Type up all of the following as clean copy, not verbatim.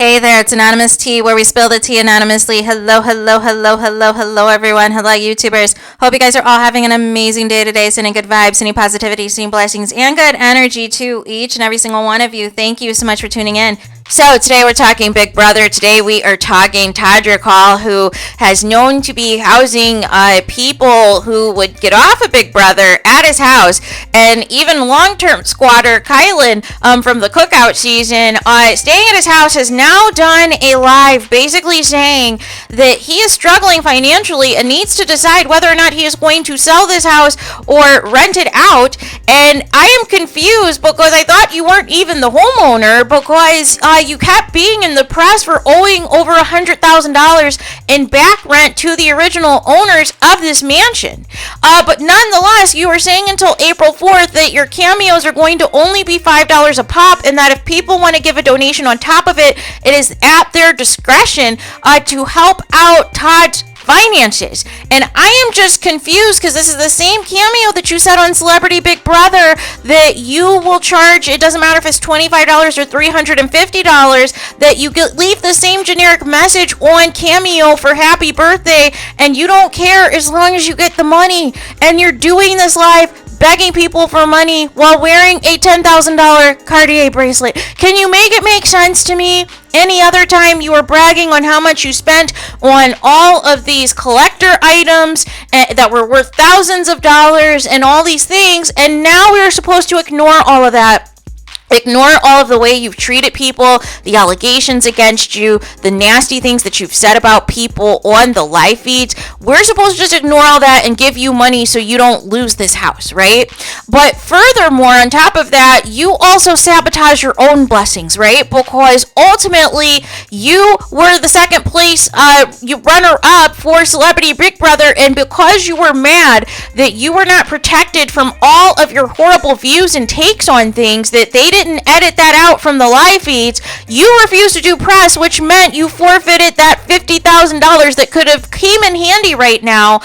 Hey there, it's Anonymous Tea, where we spill the tea anonymously. Hello, hello, hello, hello, hello, everyone. Hello, YouTubers. Hope you guys are all having an amazing day today, sending good vibes, sending positivity, sending blessings, and good energy to each and every single one of you. Thank you so much for tuning in. So today we're talking Big Brother. Today we are talking Todrick Hall, who has known to be housing people who would get off of Big Brother at his house, and even long-term squatter Kylan from the cookout season, staying at his house, has now done a live basically saying that he is struggling financially and needs to decide whether or not he is going to sell this house or rent it out. And I am confused because I thought you weren't even the homeowner, because you kept being in the press for owing over $100,000 in back rent to the original owners of this mansion. But nonetheless, you were saying until April 4th that your cameos are going to only be $5 a pop, and that if people want to give a donation on top of it, it is at their discretion to help out Todd's finances. And I am just confused, because this is the same cameo that you said on Celebrity Big Brother that you will charge. It doesn't matter if it's $25 or $350, that you leave the same generic message on Cameo for happy birthday, and you don't care as long as you get the money. And you're doing this live begging people for money while wearing a $10,000 Cartier bracelet. Can you make it make sense to me? Any other time you were bragging on how much you spent on all of these collector items that were worth thousands of dollars and all these things, and now we're supposed to ignore all of that. Ignore all of the way you've treated people, the allegations against you, the nasty things that you've said about people on the live feeds. We're supposed to just ignore all that and give you money so you don't lose this house, right? But furthermore, on top of that, you also sabotage your own blessings, right? Because ultimately, you were the second place runner-up for Celebrity Big Brother, and because you were mad that you were not protected from all of your horrible views and takes on things, that they didn't edit that out from the live feeds, you refused to do press, which meant you forfeited that $50,000 that could have came in handy right now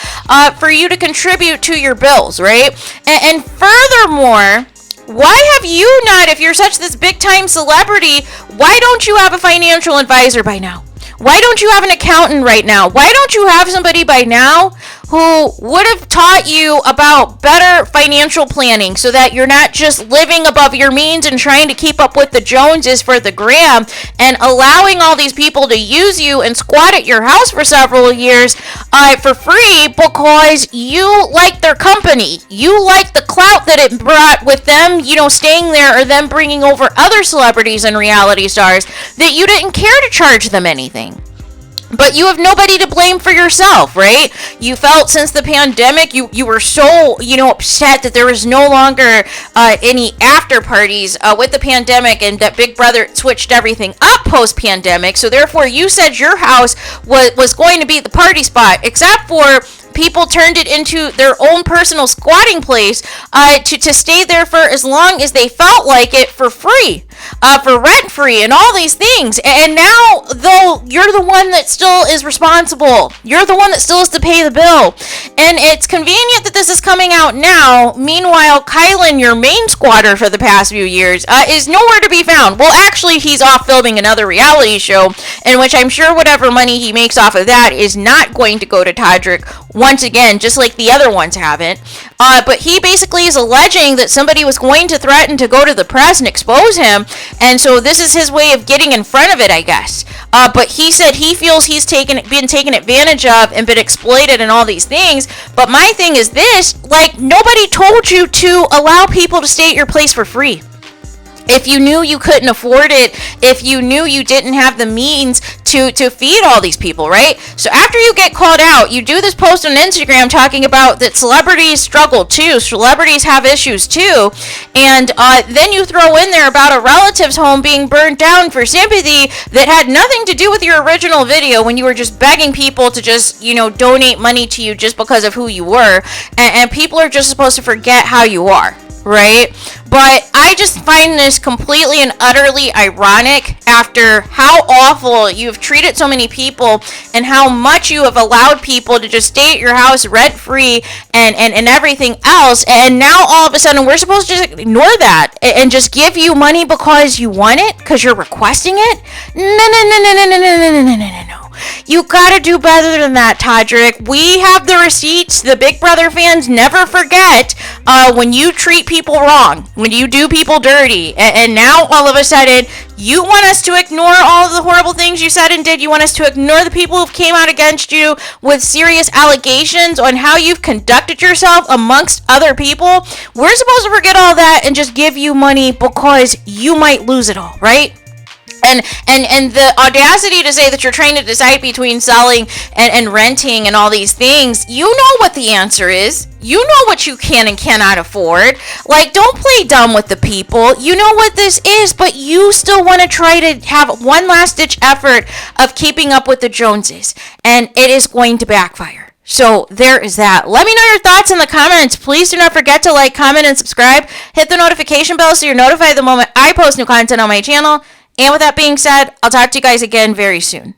for you to contribute to your bills, right? And furthermore, why have you not, if you're such this big time celebrity, why don't you have a financial advisor by now? Why don't you have an accountant right now? Why don't you have somebody by now who would have taught you about better financial planning, so that you're not just living above your means and trying to keep up with the Joneses for the gram, and allowing all these people to use you and squat at your house for several years for free because you like their company. You like the clout that it brought with them, staying there, or them bringing over other celebrities and reality stars, that you didn't care to charge them anything. But you have nobody to blame for yourself, right? You felt since the pandemic, you were so, upset that there was no longer any after parties with the pandemic, and that Big Brother switched everything up post-pandemic. So therefore, you said your house was going to be the party spot, except for people turned it into their own personal squatting place to stay there for as long as they felt like it, for free, for rent free, and all these things. And now, though, you're the one that still is responsible. You're the one that still has to pay the bill. And it's convenient that this is coming out now. Meanwhile, Kylan, your main squatter for the past few years, is nowhere to be found. Well, actually, he's off filming another reality show, in which I'm sure whatever money he makes off of that is not going to go to Todrick once again, just like the other ones haven't. But he basically is alleging that somebody was going to threaten to go to the press and expose him, and so this is his way of getting in front of it, I guess. But he said he feels he's been taken advantage of and been exploited and all these things. But my thing is this, nobody told you to allow people to stay at your place for free. If you knew you couldn't afford it, if you knew you didn't have the means to feed all these people, right? So after you get called out, you do this post on Instagram talking about that celebrities struggle too, celebrities have issues too, and then you throw in there about a relative's home being burned down for sympathy that had nothing to do with your original video, when you were just begging people to just, donate money to you just because of who you were, and people are just supposed to forget how you are. right? But I just find this completely and utterly ironic after how awful you've treated so many people and how much you have allowed people to just stay at your house rent free and everything else. And now all of a sudden we're supposed to just ignore that and just give you money because you want it, because you're requesting it? No. You gotta do better than that, Todrick. We have the receipts. The Big Brother fans never forget when you treat people wrong, when you do people dirty, and now all of a sudden you want us to ignore all of the horrible things you said and did. You want us to ignore the people who came out against you with serious allegations on how you've conducted yourself amongst other people. We're supposed to forget all that and just give you money because you might lose it all, right? And the audacity to say that you're trying to decide between selling and renting and all these things, you know what the answer is. You know what you can and cannot afford. Like, don't play dumb with the people. You know what this is, but you still want to try to have one last ditch effort of keeping up with the Joneses. And it is going to backfire. So there is that. Let me know your thoughts in the comments. Please do not forget to like, comment, and subscribe. Hit the notification bell so you're notified the moment I post new content on my channel. And with that being said, I'll talk to you guys again very soon.